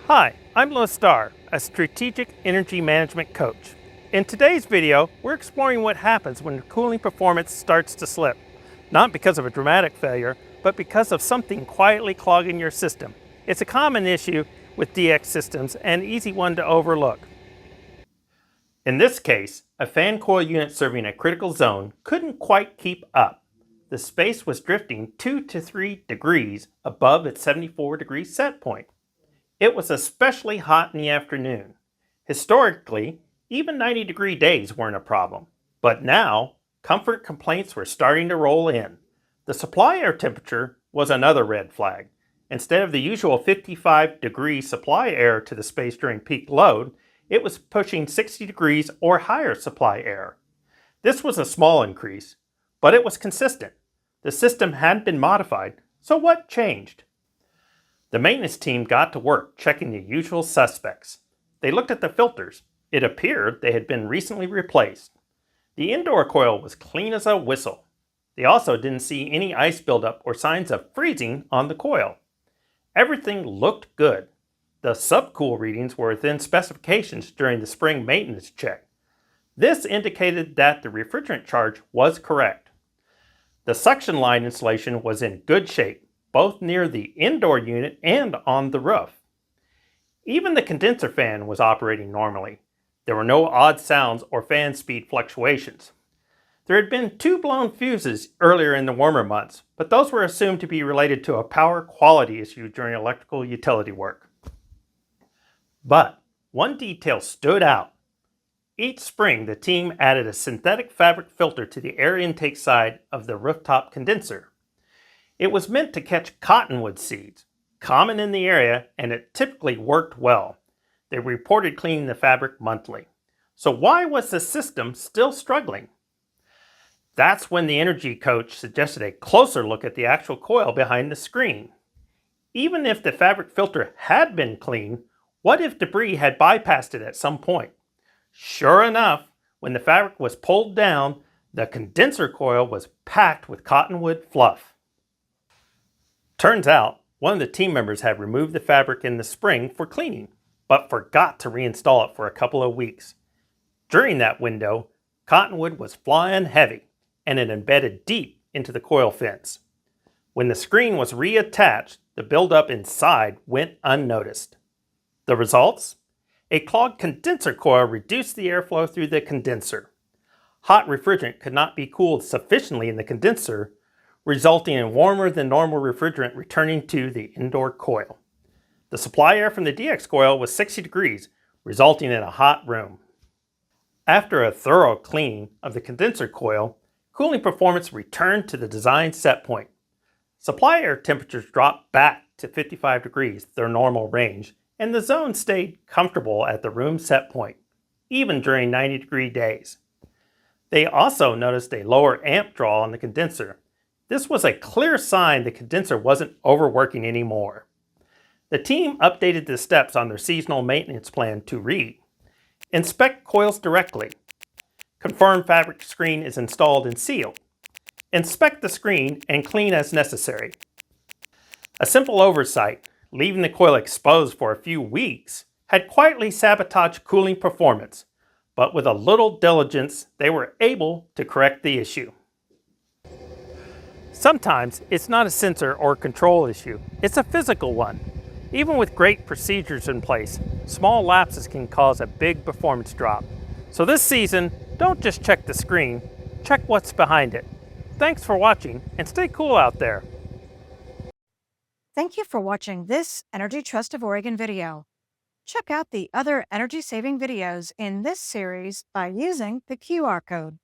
Hi, I'm Louis Starr, a strategic energy management coach. In today's video, we're exploring what happens when cooling performance starts to slip, not because of a dramatic failure, but because of something quietly clogging your system. It's a common issue with DX systems and an easy one to overlook. In this case, a fan coil unit serving a critical zone couldn't quite keep up. The space was drifting 2 to 3 degrees above its 74-degree set point. It was especially hot in the afternoon. Historically, even 90-degree days weren't a problem. But now, comfort complaints were starting to roll in. The supply air temperature was another red flag. Instead of the usual 55-degree supply air to the space during peak load, it was pushing 60 degrees or higher supply air. This was a small increase, but it was consistent. The system hadn't been modified, so what changed? The maintenance team got to work checking the usual suspects. They looked at the filters. It appeared they had been recently replaced. The indoor coil was clean as a whistle. They also didn't see any ice buildup or signs of freezing on the coil. Everything looked good. The subcool readings were within specifications during the spring maintenance check. This indicated that the refrigerant charge was correct. The suction line insulation was in good shape, both near the indoor unit and on the roof. Even the condenser fan was operating normally. There were no odd sounds or fan speed fluctuations. There had been 2 blown fuses earlier in the warmer months, but those were assumed to be related to a power quality issue during electrical utility work. But one detail stood out. Each spring, the team added a synthetic fabric filter to the air intake side of the rooftop condenser. It was meant to catch cottonwood seeds, common in the area, and it typically worked well. They reported cleaning the fabric monthly. So why was the system still struggling? That's when the energy coach suggested a closer look at the actual coil behind the screen. Even if the fabric filter had been clean, what if debris had bypassed it at some point? Sure enough, when the fabric was pulled down, the condenser coil was packed with cottonwood fluff. Turns out, one of the team members had removed the fabric in the spring for cleaning, but forgot to reinstall it for a couple of weeks. During that window, cottonwood was flying heavy, and it embedded deep into the coil fence. When the screen was reattached, the buildup inside went unnoticed. The results? A clogged condenser coil reduced the airflow through the condenser. Hot refrigerant could not be cooled sufficiently in the condenser, resulting in warmer than normal refrigerant returning to the indoor coil. The supply air from the DX coil was 60 degrees, resulting in a hot room. After a thorough cleaning of the condenser coil, cooling performance returned to the design set point. Supply air temperatures dropped back to 55 degrees, their normal range, and the zone stayed comfortable at the room set point, even during 90-degree days. They also noticed a lower amp draw on the condenser. This was a clear sign the condenser wasn't overworking anymore. The team updated the steps on their seasonal maintenance plan to read: inspect coils directly, confirm fabric screen is installed and sealed, inspect the screen and clean as necessary. A simple oversight, leaving the coil exposed for a few weeks, had quietly sabotaged cooling performance, but with a little diligence, they were able to correct the issue. Sometimes it's not a sensor or control issue, it's a physical one. Even with great procedures in place, small lapses can cause a big performance drop. So this season, don't just check the screen, check what's behind it. Thanks for watching, and stay cool out there. Thank you for watching this Energy Trust of Oregon video. Check out the other energy-saving videos in this series by using the QR code.